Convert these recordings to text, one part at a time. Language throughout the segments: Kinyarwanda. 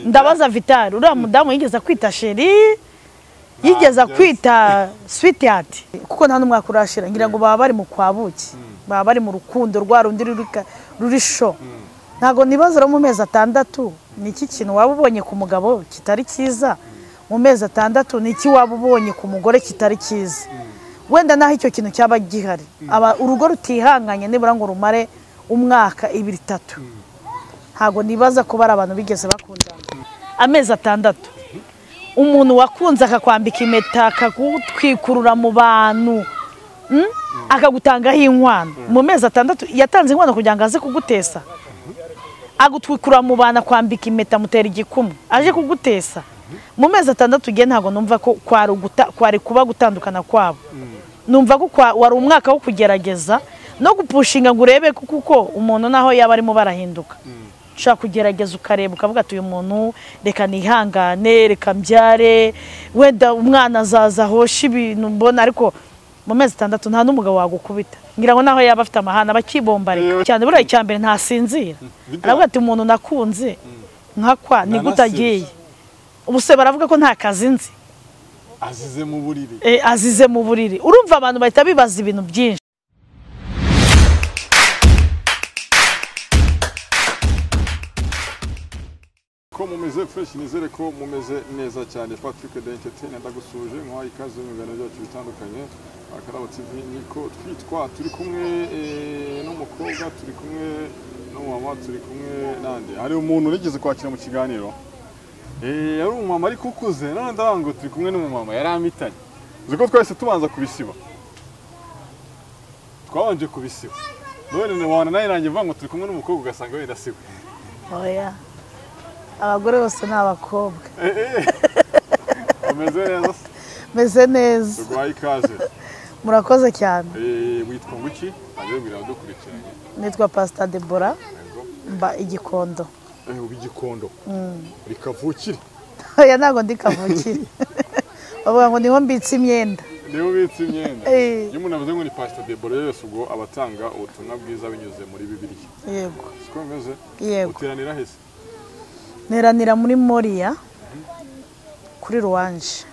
ndabaza Vitar uriya mudamu yigeze kwita sheri yigeze kwita sweetheart kuko nta numwe akurashira ngira ngo baba bari mu kwabuki baba bari mu rukundo rwa rundi ruri sho ntago nibaza mu mezi 6 niki kintu waba ubonye ku mugabo kitari cyiza mu mezi 6 niki waba ubonye ku mugore kitari cyiza wenda naho icyo kintu cyaba gihari aba urugo rutihanganye nibura ngo rumare umwaka 2-3 ntago nibaza ko bari abantu bigeze bakundana amezi 6 umuntu wakunze akakwambika impeta akagutwikurura mu bantu akagutangaho inkwano mu mezi 6 yatanze inkwano kugira ngo aze kugutesa agutwikura mu bana kwambika impeta mutera igikumwe aje kugutesa mu mezi 6 ugiye ntago numva ko kwari kuba gutandukana kwabo numva ko wari umwaka wo kugerageza no gupushinga ngo urebe kuko umuntu naho yaba arimo barahinduka ushaka kugerageza ukareba ukavuga ati uyu muntu reka nihangane reka mbyare wenda umwana azaza hosha ibintu mbona ariko mu mezi 6 nta n'umugabo wagukubita ngira ngo naho yaba afite amahana bakibombareka cyane buriya cyambere ntasinzira aravuga ati umuntu nakunze nkakwa ni gutagiye ubuse baravuga ko nta kazi nzi azize mu buriri urumva abantu bahita bibaza ibintu byinshi ko mumeze fresh nizere ko mumeze neza cyane Patrick d'Entertainer ndagusuje nkwaye ikaze mu biganiro byacu bitandukanye Akarabo TV niko twitwa turi kumwe n'umukobwa turi kumwe n'umama turi kumwe nande hari umuntu urigeze kwakira mu kiganiro yari umumama ari kukuze none ndarango turi kumwe n'umumama yari amitanye uziko twese tubanza kubisiba twabanje kubisiba none wana nayo nanjye vango turi kumwe n'umukobwa ugasanga wenda siwe oya abagore bose n'abakobwa meze neza tugwaye ikaze murakoze cyane witwa nguki aje biradukurikiranye nitwa Pastor Deborah mba igikondo igikondo rikavukire oya nago ndikavukire bavuga ngo niho mbitse imyenda iyo umuntu avuze ngo ni Pastor Deborah yose ubwo abatanga ubutumwa bwiza binyuze muri Bibiliya yego siko meze uteranira hese neranira muri Moriya kuri Ruwanje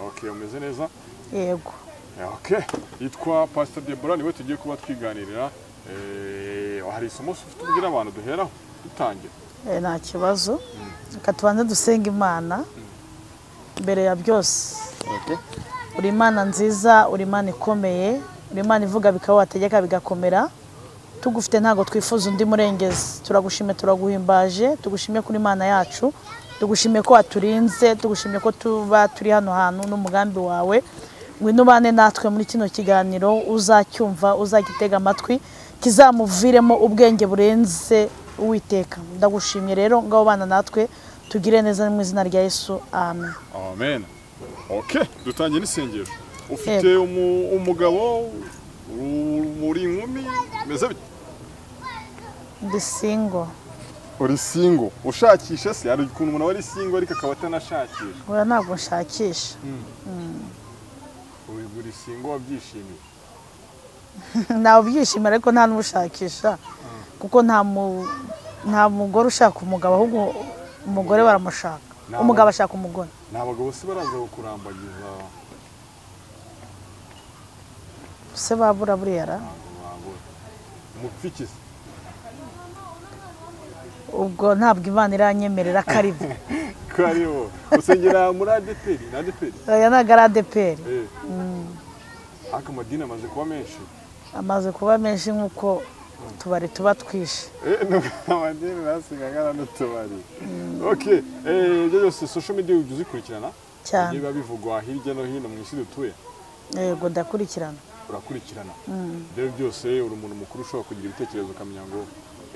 okay umeze neza yego okay yitwa Pastor Deborah niwe tugiye kuba twiganirira hari isomo ufite ubwira abantu duheraho dutangira nta kibazo katubanze dusenga Imana mbere ya byose uri Imana nziza uri Imana ikomeye uri Imana ivuga bikaba wategeka bigakomera tugufite ntago twifuza undi murengezi turagushime turaguhimbaje tugushime kuri Imana yacu tugushime ko waturinze tugushime ko tuba turi hano hantu n'umugambi wawe ngwino bane natwe muri kino kiganiro uzacyumva uzagitega amatwi kizamuviremo ubwenge burenze Uwiteka ndagushimye rero ngabo bana natwe tugire neza mu izina rya Yesu amen amen okay dutangiye n'isengero ufite umugabo muri inkumi meze bite ndi single uri single ushakisha se ari ukuntu umuntu wari single ariko akaba atanashakisha oya ntabwo nshakisha uri single wabyishimiye nawe byishimira ariko nta n'ushakisha kuko nta mugore ushaka umugabo ahubwo umugore baramushaka umugabo ashaka umugore nta bagabo se baraza kukurambagiza se babura buriya umupfikizi ubwo ntabwo Imana iranyemerera karibu karibu usengera muri ADPR na ADPR oya naga ADPR akamadini amaze kuba menshi nkuko tubari tuba twishe amadini nasingaga n'utubari okay ibyo byose social media uzikurikirana cyane niba bivugwa hirya no hino mu isi dutuye yego ndakurikirana urakurikirana rero byose uri umuntu mukuru ushobora kugira ibitekerezo ukamenya ngo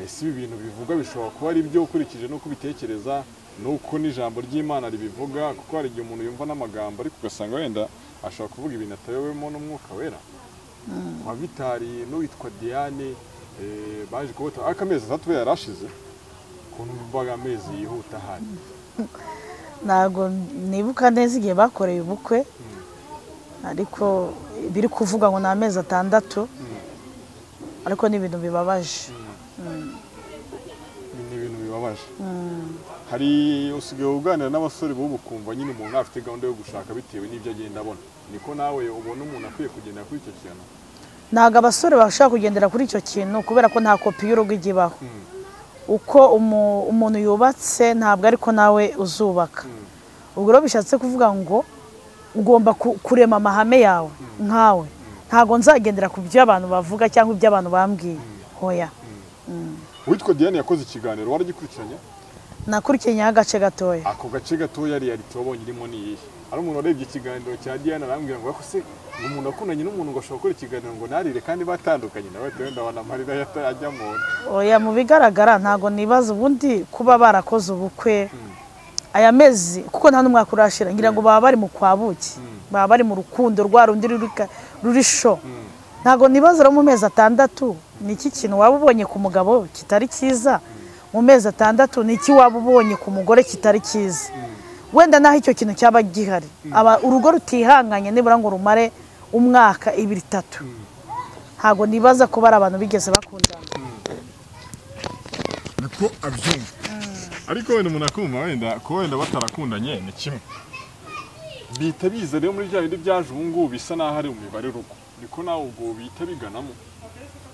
ese ibi bintu bivuga bishobora kuba ari byo ukurikije no kubitekereza nuko n'ijambo ry'Imana ribivuga kuko hari igihe umuntu yumva n'amagambo ariko ugasanga wenda ashobora kuvuga ibintu atayowemo n'umwuka wera wa Vitar n'uwitwa Diane baje kubota akamezi 3 yarashize kuntu mbaga amezi yihuta hano nago nibuka neza igihe bakoreye ubukwe ariko biri kuvuga ngo na amezi 6 ariko ni ibintu bibabaje ni ibintu bibabaje birababaje. Hari usigaye uganira n'abasore bo bukumva nyine umuntu afite gahunda yo gushaka bitewe n'ibyo agenda abona. Niko nawe ubona umuntu akwiye kugendera kuri icyo kintu? Ntago abasore bashaka kugendera kuri icyo kintu kubera ko nta kopi y'urugo igibaho. Uko umuntu yubatse ntabwo ariko nawe uzubaka. Ubwo rero bishatse kuvuga ngo ugomba kurema amahame yawe nkawe. Ntago nzagendera ku byo abantu bavuga cyangwa ibyo abantu bambwiye. Hoya. Witwa Diane yakoze ikiganiro waragikurikiranye? Nakurikiranye agace gatoya. Ako gace gatoya yari tubonye irimo niyi. Ari umuntu warebye ikiganiro cya Diane arambwira ngo akose umuntu akundanye n'umuntu ngo ashobora gukora ikiganiro ngo narire kandi batandukanye nawe twenda wana marira ajya mu. Oya mu bigaragara ntago nibaza ubundi kuba barakoze ubukwe aya mezi kuko nta numwaka urashira ngira ngo baba bari mu kwabuki. Baba bari mu rukundo rwarundi rurisho. Ntago nibaza mu mezi 6 ni iki kintu waba ubonye ku mugabo kitari cyiza. Mu mezi 6 ni iki waba ubonye ku mugore kitari cyiza. Wenda naho icyo kintu cyaba gihari aba urugo rutihanganye nibura ngo rumare umwaka 2-3. Ntago nibaza ko bari abantu bigeze bakundana. Niko abyumva. Ariko wenda umuntu akumva wenda batarakundanye ni kimwe. Bita biza rero muri bya bindi byaje ubu ngubu bisa naho ari umibare rugo. Niko nawe ubwo bita biganamo.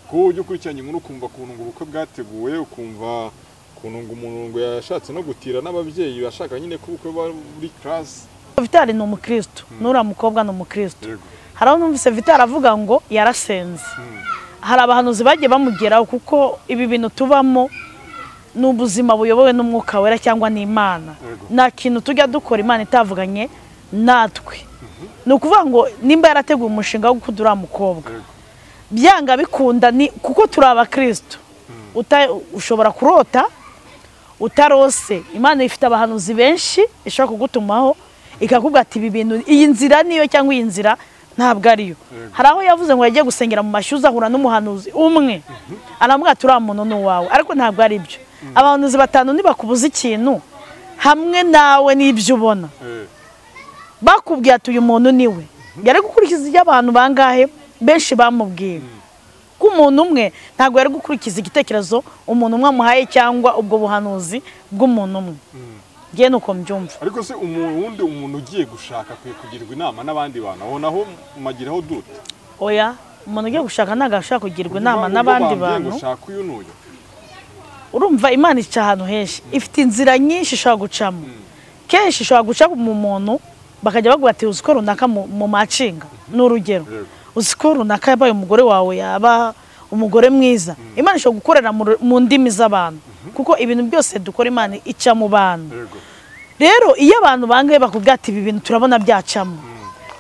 Ko ujye ukurikiranye inkuru ukumva kuntu ngo ubukwe bwateguwe ukumva kuntu ngo umuntu ngo yashatse no gutira n'ababyeyi bashaka nyine ko ubukwe buri class. Vitar ni umukristo nura mukobwa ni umukristo. Haraho numvise Vitar avuga ngo yarasenze. Hari abahanuzi bagiye bamugeraho kuko ibi bintu tubamo n'ubuzima buyobowe n'umwuka wera cyangwa n'Imana. Nta kintu tujya dukora Imana itavuganye natwe. Ni ukuvuga ngo nimba yarateguye umushinga wo kudura mukobwa byanga bikunda ni kuko turi abakristo. Ushobora kurota utarose Imana ifite abahanuzi benshi ishaka kugutumaho ikakubwira ati ibi bintu iyi nzira niyo cyangwa iyi nzira ntabwo ariyo. Haraho yavuze ngo yagiye gusengera mu mashyuza ahura n'umuhanuzi umwe aramubwira ati uriya muntu ni uwawe ariko ntabwo ari byo. Abahanuzi 5 nibakubuza ikintu hamwe nawe n'ibyo ubona bakubwiye ati uyu muntu niwe yari gukurikiza ibyo abantu bangahe benshi bamubwiye ko umuntu umwe ntabwo yari gukurikiza igitekerezo umuntu umwe amuhaye cyangwa ubwo buhanuzi bw'umuntu umwe. Ngiye nuko mbyumva. Ariko se umuntu ugiye gushaka kugirwa inama n'abandi bantu abonaho magiraho dute? Oya umuntu ugiye gushaka ntago ashaka kugirwa inama n'abandi bantu. Urumva Imana ica ahantu henshi ifite inzira nyinshi ishaka gucamo. Kenshi ishaka guca mu muntu bakajya bagura ati uziko runaka mu macinga n'urugero. Uziko runaka yabaye umugore wawe yaba umugore mwiza. Imana ishaka gukorera mu ndimi z'abantu kuko ibintu byose dukora Imana ica mu bantu. Rero iyo abantu bangaye bakubwira ati ibi bintu turabona byacamo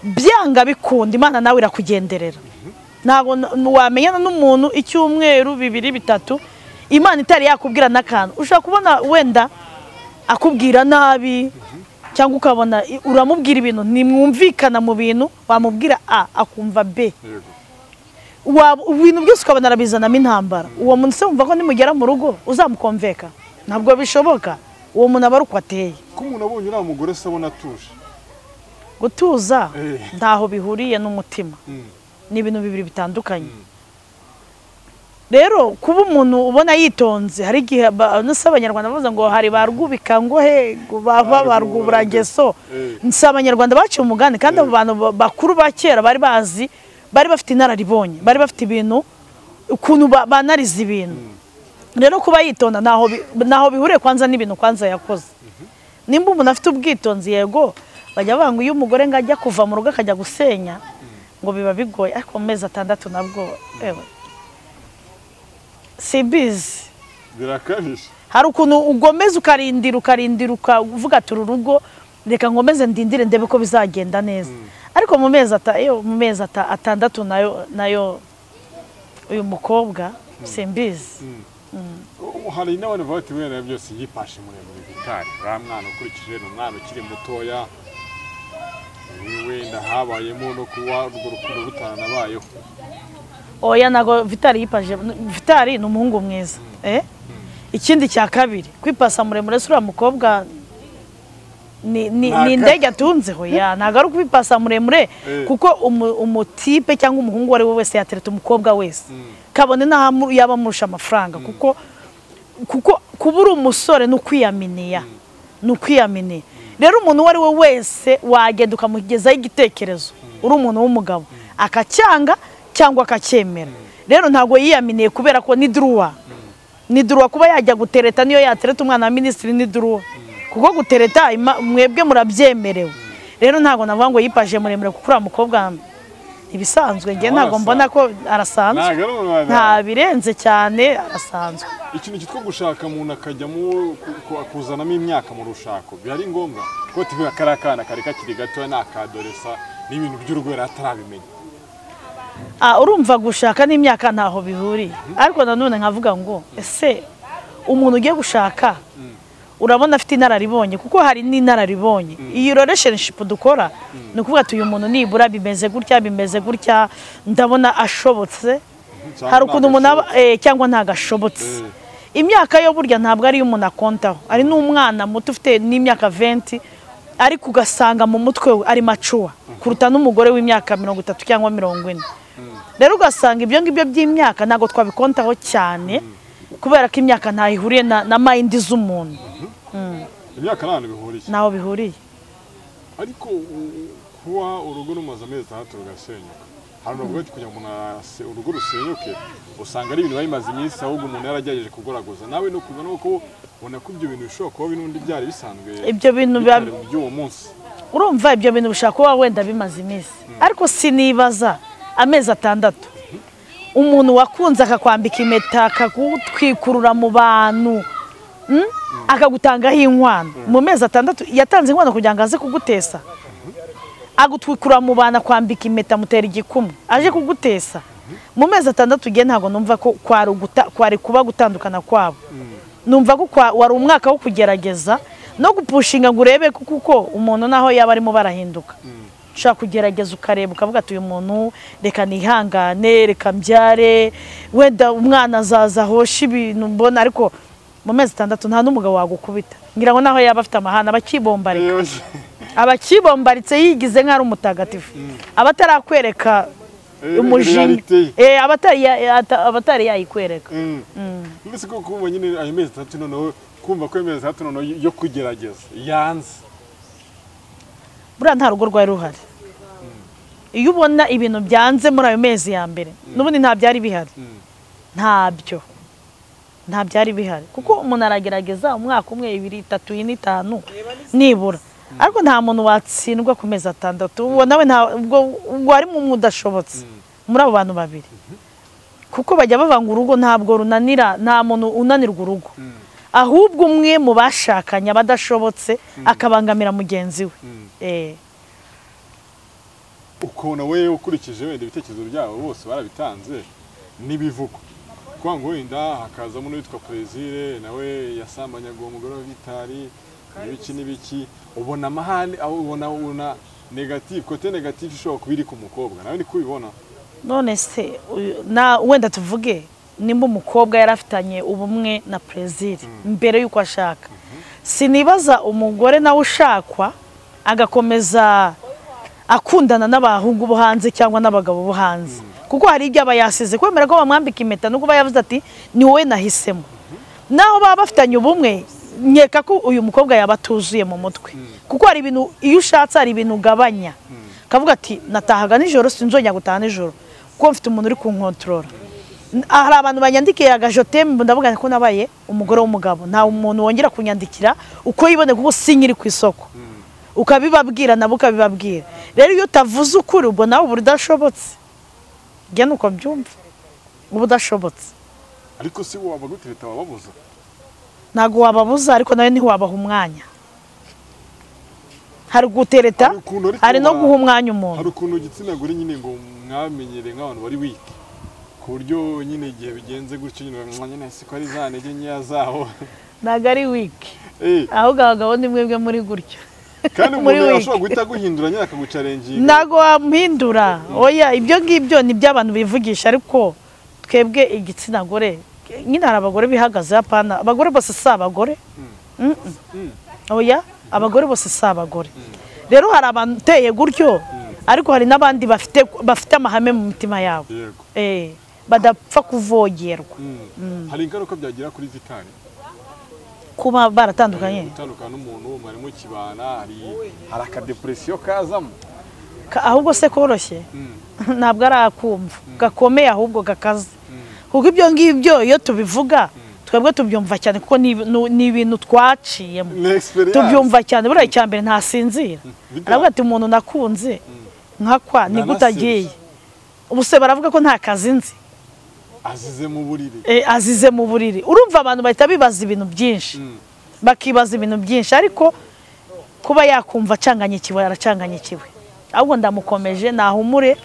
byanga bikunda Imana nawe irakugenderera. Ntago wamenyana n'umuntu icyumweru 2-3 Imana itari yakubwira nakantu ushaka kubona wenda akubwira nabi cyangwa ukabona uramubwira ibintu nimwumvikana mu bintu wamubwira A akumva B. Ibintu byose ukabona arabizanamo intambara. Uwo muntu se wumva ko nimugera mu rugo uzamukomveka? Ntabwo bishoboka. Uwo muntu aba uko ateye. Ko umuntu abonye uriya mugore se abona atuje. Gutuza ntaho bihuriye n'umutima. Ni ibintu bibiri bitandukanye. Rero kuba umuntu ubona yitonze hari igihe n'Abanyarwanda bavuze ngo hari barwubika ngo he bava barwuburangeso. N'Abanyarwanda baciye umugani kandi abo bantu bakuru ba kera bari bazi bari bafite inararibonye bari bafite ibintu ukuntu banariza ibintu. Rero kuba yitonda naho bihuriye kwanza n'ibintu kwanza yakoze. Nimba umuntu afite ubwitonzi yego bajya banga iyo umugore ngajya kuva mu rugo akajya gusenya ngo biba bigoye ariko mu mezi 6 nabwo sibizi birakabije. Hari ukuntu ugomeza ukarindira uvuga ati urugo reka ngomeze ndindire ndebe ko bizagenda neza. Ariko mu mezi 6 nayo uyu mukobwa simbizi. Hari n'abantu bati wenda byose yipashe muremure Vitar mwana ukurikije n'umwana ukiri mutoya wenda habayemo no kuwa urwo rukundo rutaranabayeho. Oya nago Vitar yipaje. Vitar ni umuhungu mwiza. Ikindi cya kabiri kwipasa muremure sura mukobwa ni ndege atunze hoya ntago ari kwipasa muremure kuko umutipe cyangwa umuhungu wari wese yatereta umukobwa wese kabone na yaba murusha amafaranga kuko kubura umusore n'ukwiyaminiya n'ukwiyaminiya rero umuntu wari we wese wagenda ukamugezaho igitekerezo uri umuntu w'umugabo akacyanga cyangwa akacyemera rero ntago yiyaminiye kubera ko ni druwa kuba yajya gutereta niyo yatereta umwana wa minisitiri ni druwa kuko gutereta mwebwe murabyemerewe rero ntago navuga ngo yipaje muremure kuko uriya mukobwa ibisanzwe nge ntago mbona ko arasanzwe nta birenze cyane arasanzwe ikintu cyitwa gushaka umuntu akajyamo kuzanamo imyaka mu rushako byari ngombwa ko tivuga karakana kari kakiri gato nakadoresa n'ibintu by'urugwera atarabimenya urumva gushaka n'imyaka ntaho bihuriye ariko nanone nkavuga ngo ese umuntu ugiye gushaka urabona afite inararibonye kuko hari n'inararibonye iyi relationship dukora ni ukuvuga ati uyu muntu nibura bimeze gutya ndabona ashobotse hari ukuntu umuntu cyangwa ntagashobotse imyaka yo burya ntabwo ari umuntu akontaho ari n'umwana muto ufite n'imyaka 20 ariko ugasanga mu mutwe we ari macuwa kuruta n'umugore w'imyaka 30 cyangwa 40 rero ugasanga ibyo ngibyo by'imyaka ntago twabikontaho cyane kubera ko imyaka ntayihuriye na mind z'umuntu imyaka bihuriye naho bihuriye ariko kuba urugo rumaze amezi 6 rugasenyuka hari n'ubwo kugira ngo urugo rusenyuke usanga ari ibintu bayimaze iminsi ahubwo umuntu yaragerageje kugoragoza nawe no kubona uko ubona ko ibyo bintu bishobora kuba binundi byari bisanzwe ibyo bintu by'uwo munsi urumva ibyo bintu bishaka kuba wenda bimaze iminsi ariko sinibaza amezi 6 umuntu wakunze akakwambika impeta akagutwikurura mu bantu akagutangaho inkwano mu mezi 6 yatanze inkwano kugira ngo aze kugutesa agutwikura mu bantu akwambika impeta mutera igikumwe aje kugutesa mu mezi 6 ugiye ntago numva ko kwari kuba gutandukana kwabo numva ko wari umwaka wo kugerageza no gupushinga ngo urebe kuko umuntu naho yaba arimo barahinduka ushaka kugerageza ukareba ukavuga ati uyu muntu reka nihangane reka mbyare wenda umwana azaza hosha ibintu mbona ariko mu mezi 6 nta n'umugabo wagukubita ngira ngo naho yaba afite amahana abakibombaritse yigize nk'ari umutagatifu abatarakwereka umujinya abatari yayikwereka mbese ko kumva nyine ayo mezi 3 noneho kumva ko mezi 3 noneho yo kugerageza yanze buriya nta rugo rwari ruhari iyo ubona ibintu byanze muri ayo mezi ya mbere n'ubundi nta byari bihari nta byari bihari kuko umuntu aragerageza umwaka 1 2 3 4 5 nibura ariko nta muntu watsindwa ku mezi 6 ubona we ubwo ari mu mudashobotse muri abo bantu babiri kuko bajya bavanga urugo ntabwo runanira nta muntu unanirwa urugo ahubwo umwe mu bashakanye abadashobotse akabangamira mugenzi we ukona we ukurikije wenda ibitekerezo byabo bose barabitanze nibivugo kwango wenda hakazamo n'uwitwa Plaisir nawe yasambanyaga uwo mugore wa Vitar n'ibiki ubona amahane ubona negative kote negative ishobora kubiri ku mukobwa nawe ni kubibona none se wenda tuvuge nimba umukobwa yarafitanye ubumwe na Plaisir mbere yuko ashaka sinibaza umugore nawe ushakwa agakomeza akundana n'abahungu bo hanze cyangwa n'abagabo bo hanze kuko hari ibyo aba yasize kwemera ko bamwambika impeta no kuba yavuze ati ni wowe nahisemo naho baba bafitanye ubumwe nkeka ko uyu mukobwa yaba atuzuye mu mutwe kuko hari ibintu iyo ushatse hari ibintu ugabanya kavuga ati natahaga nijoro sinzongera gutaha nijoro kuko mfite umuntu uri kunkontorora hari abantu banyandikiye agajotembe ndavuga ko nabaye umugore w'umugabo nta umuntu wongera kunyandikira uko yibone kuko sinkiri ku isoko ukabibabwira nabo ukabibabwira rero iyo utavuze ukuri ubwo nawe ubudashobotse nge nuko byumva ubudashobotse ariko si waba gutereta wababuza ntago wababuza ariko nawe ntiwabaha umwanya hari gutereta hari no guha umwanya umuntu hari ukuntu igitsina gore nyine ngo mwamenyere nk'abantu bari wiki ku buryo nyine igihe bigenze gutyo nyine siko ari za ntege nkeya zaho ntago ari wiki ahubwo abagabo ni mwebwe muri gutyo kandi umuntu ashobora guhita guhindura nyine akagucarenginga ntago wamuhindura oya ibyo ngibyo ni by'abantu bivugisha ariko twebwe igitsina gore nyine hari abagore bihagaze apana abagore bose si abagore oya abagore bose si abagore rero hari abantu uteye gutyo ariko hari n'abandi bafite amahame mu mitima yabo badapfa kuvogerwa hari ingaruka byagira kuri Vitar kuba baratandukanye gutandukana n'umuntu mwarimo kibana hari akadepresiyo kazamo ahubwo se koroshye ntabwo ari akumva gakomeye ahubwo gakaze kuko ibyo ngibyo iyo tubivuga twebwe tubyumva cyane kuko ni ibintu twaciyemo tubyumva cyane buriya icyambere ntasinzira aravuga ati umuntu nakunze nkakwa ni gutagiye ubu se baravuga ko nta kazi nzi azize mu buriri urumva abantu bahita bibaza ibintu byinshi bakibaza ibintu byinshi ariko kuba yakumva acanganyikiwe aracanganyikiwe ahubwo ndamukomeje nahumure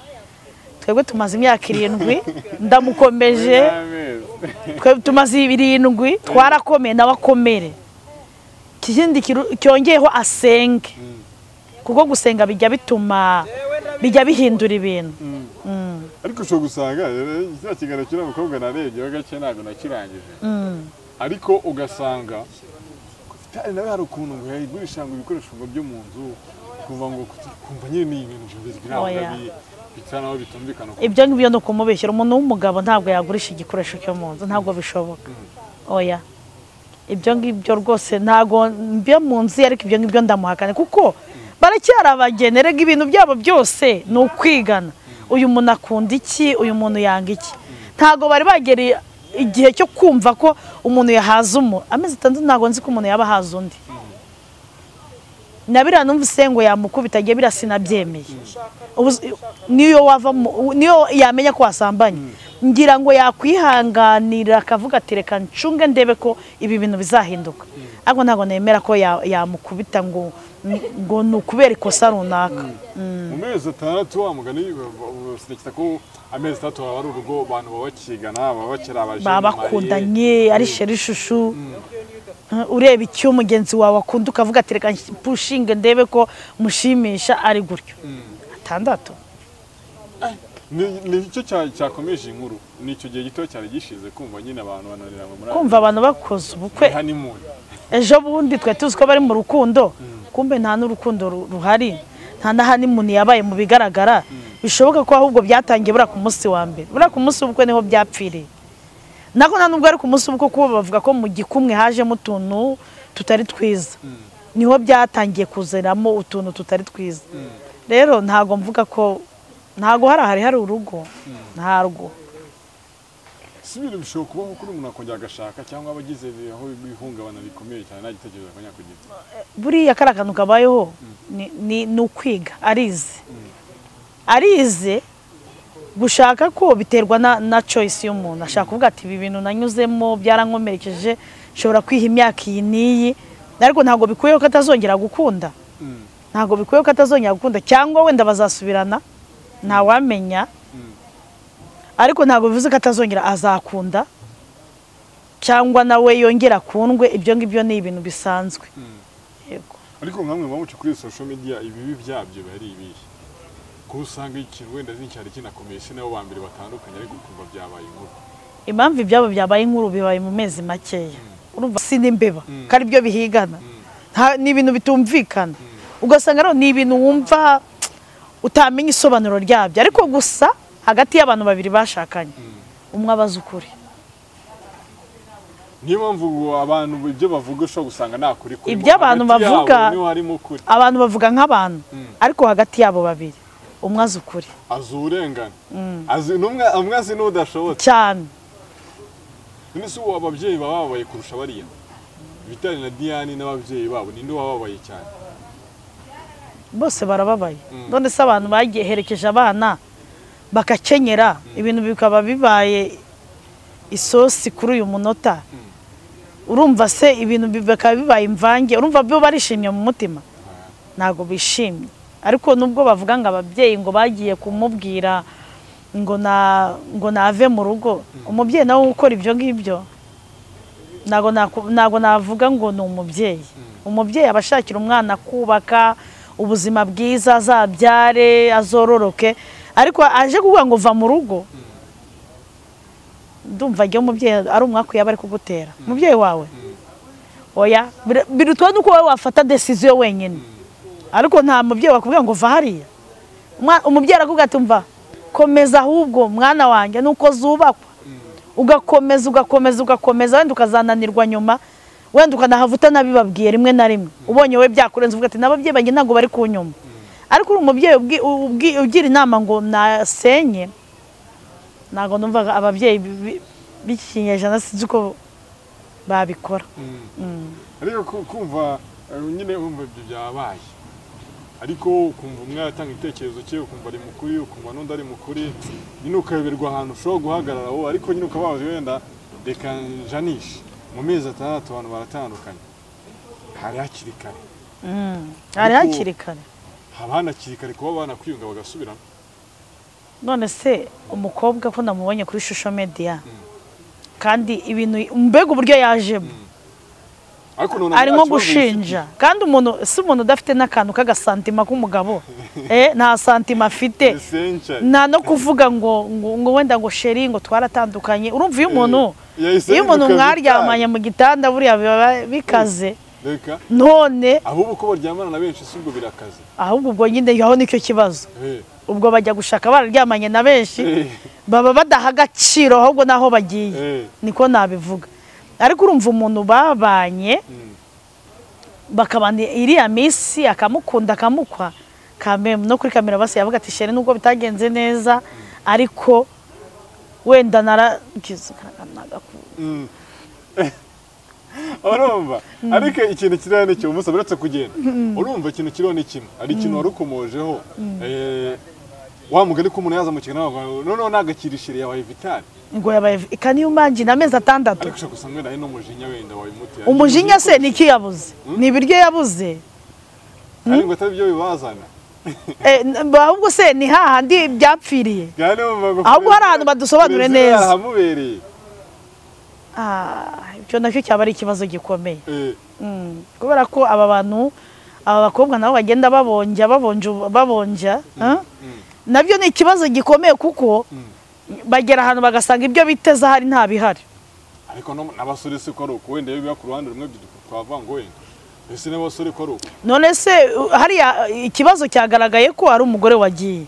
twebwe tumaze imyaka 7 ndamukomeje twebwe tumaze 7 twarakomeye nabakomere kindi cyongeyeho asenge kuko gusenga bijya bihindura ibintu ariko ushobora gusanga cya kiganiro cy'uwo mukobwa narebye gake ntabwo nakirangije ariko ugasanga Vitar nawe hari ukuntu ngo yayigurisha ngo ibikoresho byo mu nzu kumva ngo kumva nyine ni ibintu bitana aho bitumvikana ibyo ngibyo no kumubeshyira umuntu w'umugabo ntabwo yagurisha igikoresho cyo mu nzu ntabwo bishoboka oya ibyo ngibyo rwose ntabwo mbyo mu nzu ariko ibyo ngibyo ndamuhakane kuko baracyari abageneraga ibintu byabo byose ni ukwigana uyu muntu akunda iki uyu muntu yanga iki ntabwo bari bagera igihe cyo kumva ko umuntu yahaza amezi 6 ntabwo nzi ko umuntu yaba ahaza undi nabira numvise ngo yamukubita agiye birasinabyemeye niyo yamenya ko wasambanye ngira ngo yakwihanganira akavuga ati reka ncunge ndebe ko ibi bintu bizahinduka ariko ntabwo nemera ko yamukubita ngo nukubera ikosa runaka mu mezi 6 wa mugani sinekita ko amezi 3 ari urugo abantu babakigana babakira abaje bakundanye ari sheri shushu ureba icyo mugenzi wawe akunda ukavuga ati reka pushinge ndebe ko mushimisha ari gutyo 6 ni cyo cyakomeje inkuru ni cyo gihe gito cyane gishize kumva nyine abantu bananira muri kumva abantu bakoze ubukwe ejo bundi twe tuzi ko bari mu rukundo kumbe nta n'urukundo ruhari nta n'ahani umuntu yabaye mu bigaragara bishoboka ko ahubwo byatangiye bura ku munsi wa mbere bura ku munsi w'ubukwe niho byapfiriye nako nta nubwo ari ku munsi w'ubukwe kuko bavuga ko mu gikumwe hajemo utuntu tutari twiza niho byatangiye kuzeramo utuntu tutari twiza rero ntago mvuga ko ntago hari urugo ntarwo sibiri bishobora kubaho kuri umuntu akongera agashaka cyangwa abagize aho bihungabana bikomeye cyane nagitekerezo akanya kugira buriya karakantu kabayeho ni ukwiga arize gushaka ko biterwa na choice y'umuntu ashaka kuvuga ati ibi bintu nanyuzemo byarankomerekeje shobora kwiha imyaka iyi niyi ariko ntago bikuyeho ko atazongera gukunda cyangwa wenda bazasubirana ntawamenya ariko ntabwo bivuze ko atazongera azakunda cyangwa nawe yongera kundwe ibyo ngibyo ni ibintu bisanzwe yego ariko nkamwe bamuce kuri social media ibibi byabyo bari ibihe ko usanga ikintu wenda zincyari kinakomeye se nabo bambere batandukanye ariko kumva byabaye inkuru impamvu ibyabo byabaye inkuru bibaye mu mezi makeya urumva sinimbeba kari byo bihigana ni ibintu bitumvikana ugasanga rero ni ibintu wumva utamenya isobanuro ryabyo ariko gusa hagati y'abantu babiri bashakanye umwe abaza ukuri niyo mpamvu abantu ibyo bavuga ushobora gusanga nta kuri kuri ibyo abantu bavuga nk'abantu ariko hagati yabo babiri umwe azi ukuri azi urengana umwe azi n'udashobotse cyane none se ubu ababyeyi baba babaye kurusha bariya Vitar na Diane n'ababyeyi babo ninde wababaye cyane bose barababaye none se abantu bagiherekeje abana bakakenyera ibintu bikaba bibaye isosi kuri uyu munota urumva se ibintu bikaba bibaye imvange urumva byo barishimye mu mutima ntago bishimye ariko nubwo bavuga ngo ababyeyi ngo bagiye kumubwira ngo nave mu rugo umubyeyi nawe ukora ibyo ngibyo ntago navuga ngo ni umubyeyi abashakira umwana kubaka ubuzima bwiza azabyare azororoke ariko aje kuvuga ngo va mu rugo ndumva ajya umubyeyi ari umwaka yaba ari kugutera umubyeyi wawe oya birutwa nuko wowe wafata decision wenyine ariko nta mubyeyi wakubwira ngo va hariya umubyeyi arakuvuga ati mva komeza ahubwo mwana wanjye nuko zubakwa ugakomeza wenda ukazananirwa nyuma wenda ukanahavuta nabibabwiye rimwe na rimwe ubonye we byakurenze uvuga ati n'ababyeyi banjye ntabwo bari kunyuma ariko uri umubyeyi ugira inama ngo nasenye ntabwo numva ababyeyi b'ikinyejana sinzi uko babikora ariko kumva nyine wumva ibyo byabaye ariko ukumva umwe atanga igitekerezo cye ukumva ari mukuri ukumva n'undi ari mukuri nyine ukayoberwa ahantu ushobora guhagarara wowe ariko nyine ukabaza wenda reka njanishe mu mezi 6 abantu baratandukanye hari hakiri kare hari hakiri kare haba hanakiri kare kuba banakwiyunga bagasubirana none se umukobwa ko namubonye kuri social media kandi ibintu mbega uburyo yajemo arimo gushinja kandi umuntu si umuntu udafite n'akantu k'agasantima k'umugabo nta santima afite nta no kuvuga ngo wenda ngo sheri ngo twaratandukanye urumva iyo umuntu mwaryamanye mu gitanda buriya biba bikaze none ahubwo uko baryamana na benshi si ubwo birakaze ahubwo ubwo nyine yaho nicyo kibazo ubwo bajya gushaka bararyamanye na benshi baba badaha agaciro ahubwo naho bagiye niko nabivuga ariko urumva umuntu babanye bakabana iriya minsi akamukunda akamukwa no kuri kamera base yavuga ati sheri nubwo bitagenze neza ariko wenda naragize urumva ariko ikintu kirane n'icyo umusaba uretse kugenda urumva ikintu kiriho ni kimwe ari ikintu warukomojeho wa mugani ko umuntu yaza mu kiganiro noneho nagakirishire yabaye Vitar ngo yabaye ikani umanje namezi 6 ariko ushaka gusanga ari no mujinya wenda wawe muti umujinya se niki yabuze ni ibiryo yabuze ariko atari byo bibazana ahubwo se ni hahandi byapfiriye ahubwo hari ahantu badusobanure neza ibyo nacyo cyaba ari ikibazo gikomeye kubera ko aba bantu aba bakobwa nabo bagenda babonja nabyo ni ikibazo gikomeye kuko bagera ahantu bagasanga ibyo biteza hari nta bihari ariko n'abasore se ko ari uko wenda biba ku ruhande rumwe twavango wenda ese n'abasore ko ari uko none se hariya ikibazo cyagaragaye ko ari umugore wagiye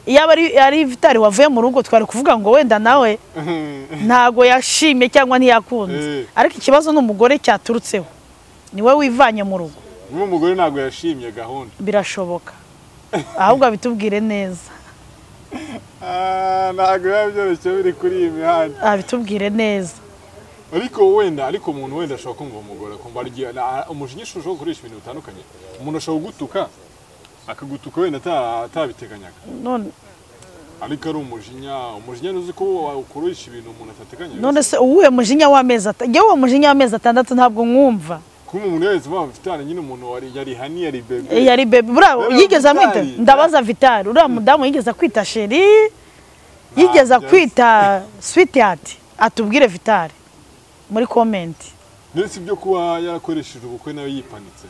iyo ari Vitar wavuye mu rugo twari kuvuga ngo wenda nawe ntago yashimye cyangwa ntiyakunze ariko ikibazo n'umugore cyaturutseho niwe wivanye mu rugo niwe umugore ntago yashimye gahunda birashoboka ahubwo abitubwire neza ntago yabyoroshye biri kuri iyi mihanda abitubwire neza ariko umuntu wenda ashobora kumva umugore akumva umujinya ushobora gukoresha ibintu bitandukanye umuntu ashobora gutuka akagutuka wenda atabiteganyaga none ariko ari umujinya uzi ko ukoresha ibintu umuntu atateganyaga none se uwuhe mujinya w'amezi uwo mujinya w'amezi 6 ntabwo mwumva kuma umuntu wese baba Vitar nyine umuntu yari hani yari bebe bura yigeze amwita ndabaza Vitar uriya mudamu yigeze kwita sheri yigeze kwita sweetheart atubwire Vitar muri comment nese ibyo kuba yarakoresheje ubukwe nawe yipanitse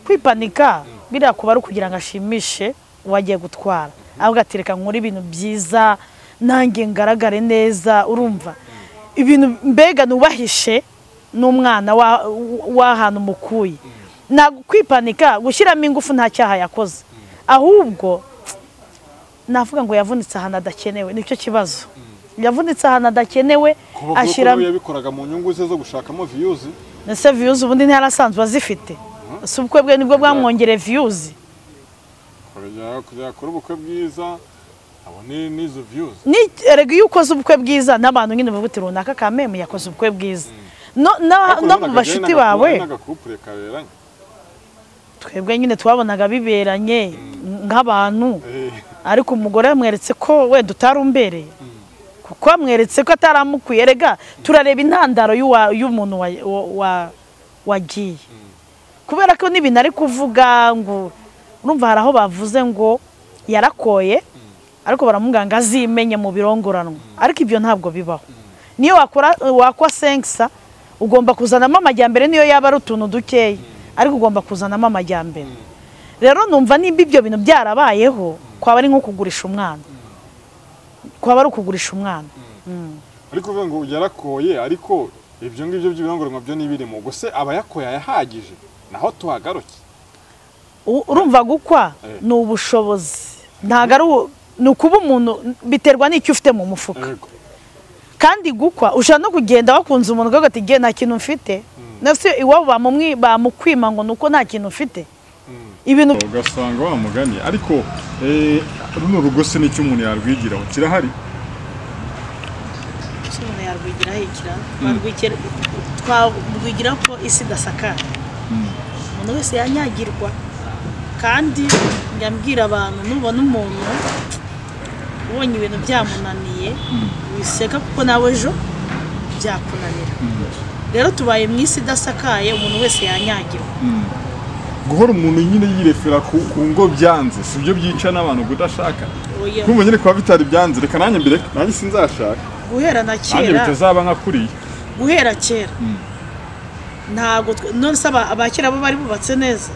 kwipanika biriya kuba ari kugira ngo ashimishe wagiye gutwara ahubwo atireka nkuri ibintu byiza nanjye ngaragare neza urumva ibintu mbega nubahishe n'umwana w'ahantu mukuye ntabwo kwipanika gushyiramo ingufu nta cyaha yakoze ahubwo navuga ngo yavunitse ahantu adakenewe nicyo kibazo yavunitse ahantu adakenewe ashyiramo yabikoraga mu nyungu ze zo gushakamo views nese views ubundi ntarasanzwe azifite si ubukwe bwe nibwo bwamwongereye views kujya kuri ubukwe bwiza abone n'izo views erega iyo ukoze ubukwe bwiza n'abantu nyine bavuga ati runaka kameme yakoze ubukwe bwiza no mu bashiti bawe twebwe nyine twabonaga biberanye nk'abantu ariko umugore yamweretse ko wenda utarumbereye kuko amweretse ko ataramukwiye erega turareba intandaro y'umuntu wagiye kubera ko n'ibintu ari kuvuga ngo urumva hari aho bavuze ngo yarakoye ariko baramuganga azimenye mu birongoranwa ariko ibyo ntabwo bibaho niyo wakwa senkisa ugomba kuzanamo amajyambere niyo yaba ari utuntu dukeya ariko ugomba kuzanamo amajyambere rero numva nimba ibyo bintu byarabayeho kwaba ari nko kugurisha umwana kwaba ari ukugurisha umwana ariko uvuga ngo yarakoye ariko ibyo ngibyo by'ibirongorwa byo nibirimo gusa aba yakoye yahagije naho tuhagaruke urumva gukwa ni ubushobozi ntago ari ni ukuba umuntu biterwa n'icyo ufite mu mufuka kandi gukwa ushaka no kugenda wakunze umuntu ukavuga ati nta kintu mfite nafse iwabo bamukwima ngo nuko nta kintu ufite ibintu ugasanga wa mugani ariko runo rugo se n'icyo umuntu yarwigiraho kirahari umuntu yarwigiraho ikira twabwigira ko isi dasakara umuntu wese yanyagirwa kandi ngambwira abantu nubona umuntu ubonye ibintu byamunaniye wiseka kuko nawe ejo byakunanira rero tubaye mu isi idasakaye umuntu wese yanyagirwa guhora umuntu nyine yirefera ku ngo byanze sibyo byica n'abantu kudashaka kumva nyine kwa Vitar byanze reka nanjye mbere nanjye sinzashaka guhera na kera nanjye bitazaba nka kuriya guhera kera ntago none saba abakera bo bari bubatse neza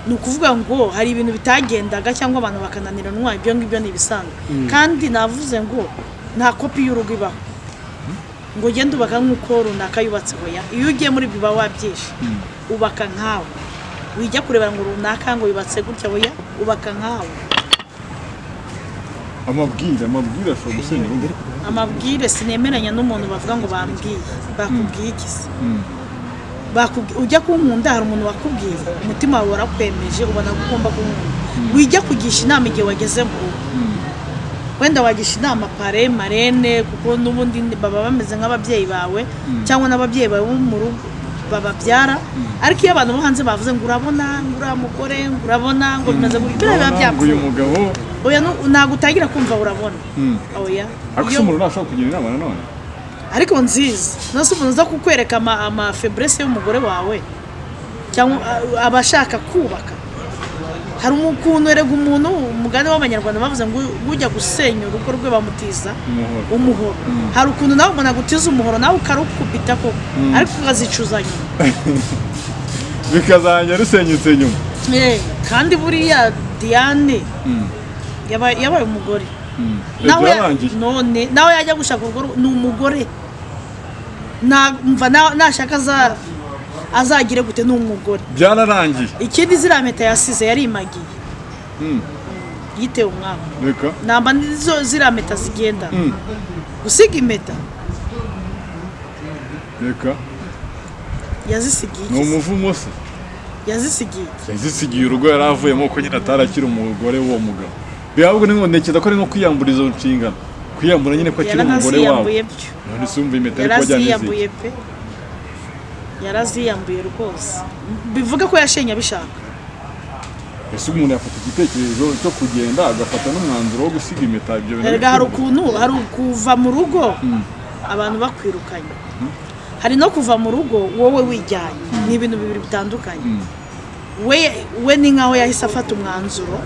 nukuvuga ngo hari ibintu bitagendaga cyangwa abantu bakananiranwa ibyo ngibyo ni bisanzwe kandi navuze ngo nta kopi y'urugo ibaho ngo gende ubaka nk'uko runaka yubatse hoya iyo ugiye muri biba wabyishe ubaka nkawe wijya kureba ngo runaka ngo yubatse gutya hoya ubaka nkawe amabwire ashobora gusenya urugo amabwire sinemeranya n'umuntu bavuga ngo bambwiye bakubwiye ikisi ujya kunkunda hari umuntu wakubwiye umutima wawe warakwemeje ubona ko ugomba kunkunda wijya kugisha inama igihe wageze mu rugo wenda wagisha inama pare marene kuko n'ubundi baba bameze nk'ababyeyi bawe cyangwa n'ababyeyi bawe bo mu rugo bababyara ariko iyo abantu bo hanze bavuze ngo urabona ngo uriya mugore ngo urabona ngo bimeze gutya biba byapfuye uyu mugabo oya ntabwo utangira kumva urabona oya ariko umuntu ntashobora kugira inama nanone ariko nziza nose umuntu uza kukwereka ama faiblesse y'umugore wawe cyangwa abashaka kubaka hari ukuntu erega umuntu umugani w'abanyarwanda bavuze ngo ujya gusenya urugo rwe bamutiza umuhoro hari ukuntu nawe umuntu agutiza umuhoro nawe ukarukubita koko ariko ukazicuza nyuma bikazajya rusenyutse nyuma kandi buriya Diane yabaye umugore nawe yajya gushaka urugo ni umugore nashaka azagire gute n'umugore byararangiye ikindi ziriya mpeta yasize yari imagiye yitewe umwaka reka namba nizo ziriya mpeta zigenda gusiga impeta reka yazisigiye ni umuvumo se yazisigiye urugo yari avuyemo ko nyine atarakira umugore w'uwo mugabo bihabwa ntekereza ko ari nko kwiyambura izo nshingano kwiyambura nyine ko akiri umugore wawe none se umva impeta ariko yaraziyambuye pe yaraziyambuye rwose bivuga ko yashenye abishaka ese umuntu yafata igitekerezo cyo kugenda agafata n'umwanzuro wo gusiga impeta ibyo bintu hari ukuntu hari kuva mu rugo abantu bakwirukanye hari no kuva mu rugo wowe wijyanye ni ibintu bibiri bitandukanye we ni nkaho yahise afata umwanzuro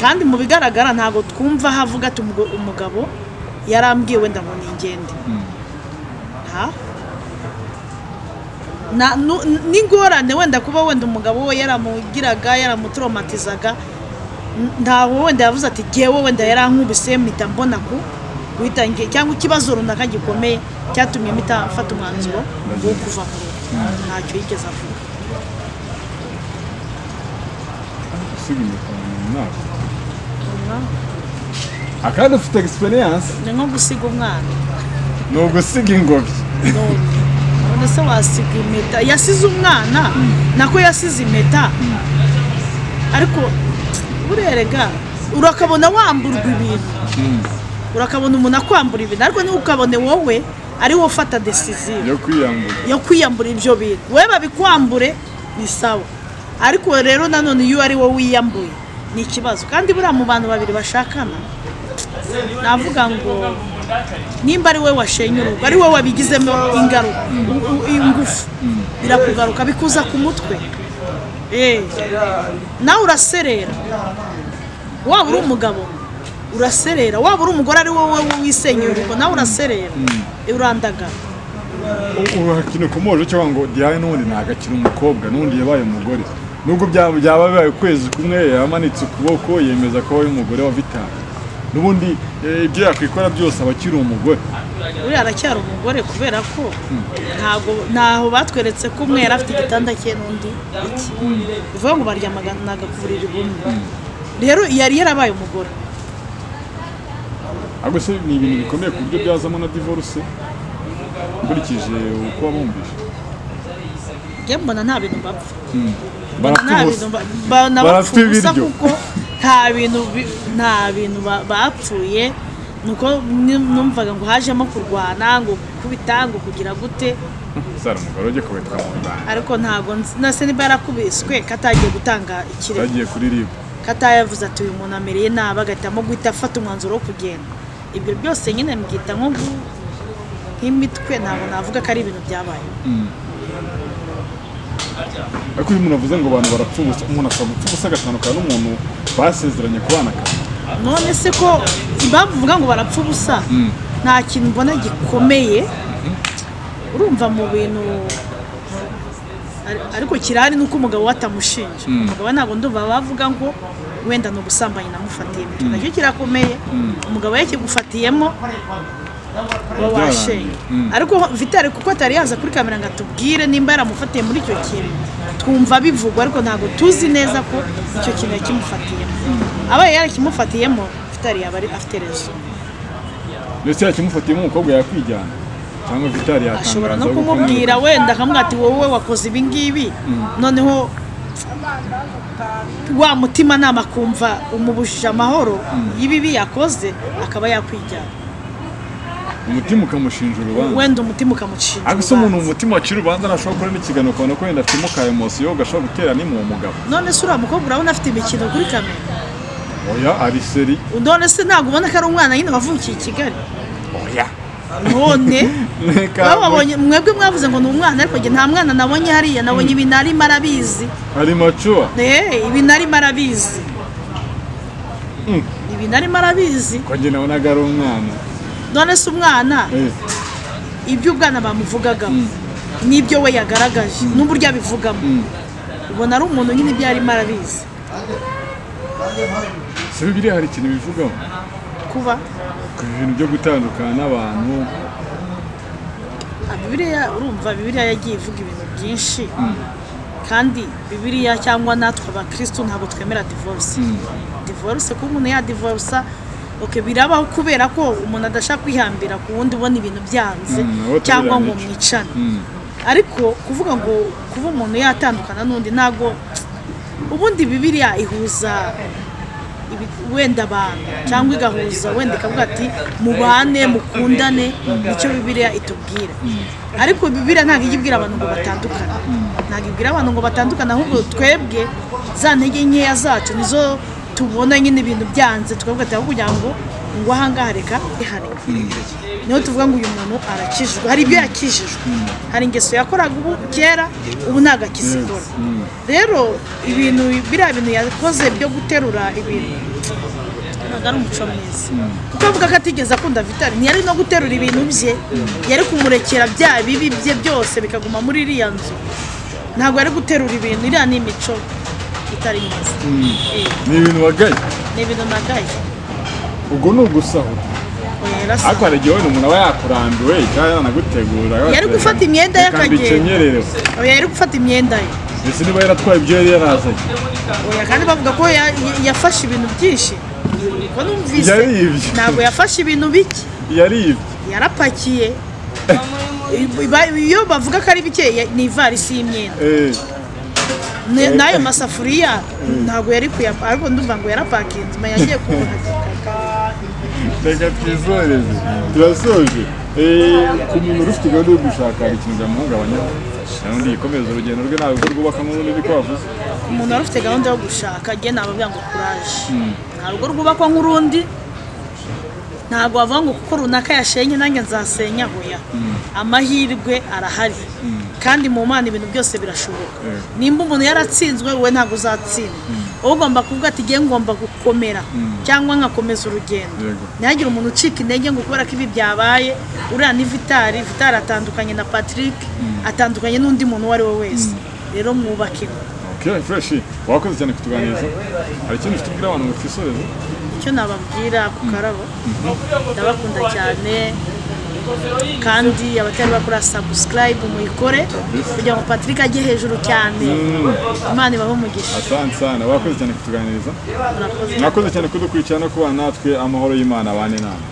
kandi mu bigaragara ntago twumva havuga ati umugabo yarambwiye wenda ngo ningende n'ingorane wenda kuba wenda umugabo we yaramugiraga yaramutraumatizaga ntaho wenda yavuze ati gewe wenda yarankubise mpita mbona ko witangiye cyangwa ikibazo runaka gikomeye cyatumye mpita mfata umwanzuro wo kuva mu rugo ntacyo yigeze avuga akandi ufite experience ni nko gusiga umwana ni ugusiga ingobyi none se wasiga impeta yasize umwana nako yasize impeta ariko urerega urakabona wamburwa ibintu urakabona umuntu akwambura ibintu ariko niba ukabone wowe ari wowe ufata decisive yo kwiyambura ibyo bintu wowe babikwambure ni sawa ariko rero nanone iyo ari wowe wiyambuye ni ikibazo kandi buriya mu bantu babiri bashakana navuga ngo nimba ari wowe washenye urugo ari wowe wabigizemo ingufu birakugaruka bikuza ku mutwe nawe uraserera waba uri umugabo uraserera waba uri umugore ari wowe wisenyeye urugo nawe uraserera urandagara urakina kumoje cyo ngo Diane n'undi nagakira umukobwa n'undi yabaye umugore nubwo byaba bibaye kwezi kumwe yamanitse ukuboko yemeza ko ari umugore wa Vitar n'ubundi ibyo yakwikora byose abakiri umugore uri aracyari umugore kubera ko ntaho batweretse ko umwe yari afite igitanda cye n'undi bivuga ngo baryamanaga ku buriri bumwe rero yari yarabaye umugore ahubwo se ni ibintu bikomeye ku buryo byazamo na divorce ukurikije uko wabumvise njye mbona nta bintu bapfa barafite ibiryo kuko nta bintu bapfuye nuko numvaga ngo hajemo kurwana ngo kubita ngo kugira gute sara umugabo ujye kubitwa mu Rwanda ariko ntago nase niba yarakubiswe katagiye gutanga ikirego bagiye kuri ribu katayavuze ati uyu muntu amereye nabi agatamo guhita afata umwanzuro wo kugenda ibyo byose nyine mbwita nko nk'imitwe ntabwo navuga ko ari ibintu byabaye ariko uyu muntu avuze ngo abantu barapfa ubusa umuntu akaba upfa ubusa agatandukana n'umuntu basezeranye kubana akazi none se ko impamvu uvuga ngo barapfa ubusa nta kintu mbona gikomeye urumva mu bintu ariko kirari nuko umugabo watamushinja umugabo ntabwo ndumva bavuga ngo wenda no gusambanya namufatiye nicyo nacyo kirakomeye umugabo yakigufatiyemo washenye ariko Vitar kuko atari yaza kuri kamera ngo atubwire nimba yaramufatiye muri icyo kintu twumva bivugwa ariko ntabwo tuzi neza ko icyo kintu yakimufatiyemo abaye yarakimufatiyemo Vitar yaba ari afite rezo ndetse yakimufatiyemo umukobwa yakwijyana cyangwa Vitar yatangaza ashobora no kumubwira wenda akamubwira ati wowe wakoze ibi ngibi noneho wa mutima nama kumva umubujije amahoro y'ibibi yakoze akaba yakwijyana umutima ukamushinja urubanza wenda umutima ukamushinja ariko se umuntu umutima wacira urubanza nashobora gukora n'ikiganiro ukabona ko wenda afitemo ka emosiyo ugashobora gutera ni mu mugabo none se uriya mukobwa urabona afite imikino kuri kamera oya ari seri none se ntabwo ubona ko ari umwana nyine wavukiye i Kigali oya none babonye mwebwe mwavuze ngo ni umwana ariko njye nta mwana nabonye hariya nabonye ibintu arimo arabizi ari macuwa ibintu arimo arabizi ibintu arimo arabizi ko njye nabonaga ari umwana none se umwana ibyo ubwana bamuvugagamo n'ibyo we yagaragaje n'uburyo abivugamo ubona ari umuntu nyine ibyo arimo arabizi se Bibiliya hari ikintu bivugaho kuba ku bintu byo gutandukana n'abantu Bibiliya urumva Bibiliya yagiye ivuga ibintu byinshi kandi Bibiliya cyangwa natwe abakristo ntabwo twemera divorce ko umuntu ya divorce birabaho kubera ko umuntu adashaka kwihambira ku wundi ubona ibintu byanze cyangwa ngo mwicane ariko kuvuga ngo kuba umuntu yatandukana n'undi ntago ubundi Bibiliya ihuza wenda abantu cyangwa igahuza wenda ikavuga ati mubane mukundane nicyo Bibiliya itubwira ariko Bibiliya ntabwo ijya abantu ngo batandukane ntabwo ibwira abantu ngo batandukane ahubwo twebwe za ntege nkeya zacu nizo tubona nyine ibintu byanze tukavuga ati kugira ngo ahangaha reka ihari niho tuvuga ngo uyu muntu arakijijwe hari ibyo yakijijwe hari ingeso yakoraga ubu kera ubu ntabwo akisikora rero ibintu biriya bintu yakoze byo guterura ibintu ntabwo ari umuco mwiza kuko avuga ko atigeze akunda Vitar ntiyari no guterura ibintu bye yari kumurekera bya bibi bye byose bikaguma muri iriya nzu ntabwo yari guterura ibintu iriya ni imico itari myiza ni ibintu wagaye ni ibintu nagaye ubwo ni ugusahura ariko hari igihe wenda umuntu aba yakurambiwe cyangwa yanagutegura yari gufata imyenda ye akagenda yari gufata imyenda ye mbese niba yaratwaye ibyo yari yarazanye kandi bavuga ko yafashe ibintu byinshi ko numvise ntabwo yafashe ibintu bike yaribye yarapakiye iyo bavuga ko ari bike ni ivarisi y'imyenda n'ayo masafuriya ntabwo yari kuyapa ariko ndumva ngo yarapakinze ma yagiye kubona reka twizoreze turasoje ku muntu ufite gahunda yo gushaka hari ikintu byamuhungabanya undi yikomeza urugendo rwe ntabwo rwubaka nk'urundi niko wavuze umuntu wari ufite gahunda yo gushaka njye nababwira ngo kuraje nta rugo rwubakwa nk'urundi ntabwo wavuga ngo kuko runaka yashenye nanjye nzasenya hoya amahirwe arahari kandi mu Mana ibintu byose birashoboka nimba umuntu yaratsinzwe wowe ntabwo uzatsinda wowe ugomba kuvuga ati ngiye ngomba gukomera cyangwa nkakomeza urugendo ntihagire umuntu ucika intege ngo kubera ko ibi byabaye uriya ni Vitar atandukanye na Patrick atandukanye n'undi muntu uwo ari we wese rero mwubake fresh wakoze cyane kutuganiriza hari ikintu kitubwira abantu ngo twisoreze icyo nababwira ku Karabo ndabakunda cyane kandi abatari bakora subscribe muyikore kugira ngo Patrick ajye hejuru cyane Imana ibaho umugisha asante sana wakoze cyane kutuganiriza mwakoze cyane kudukurikirana kubana natwe amahoro y'Imana abane namwe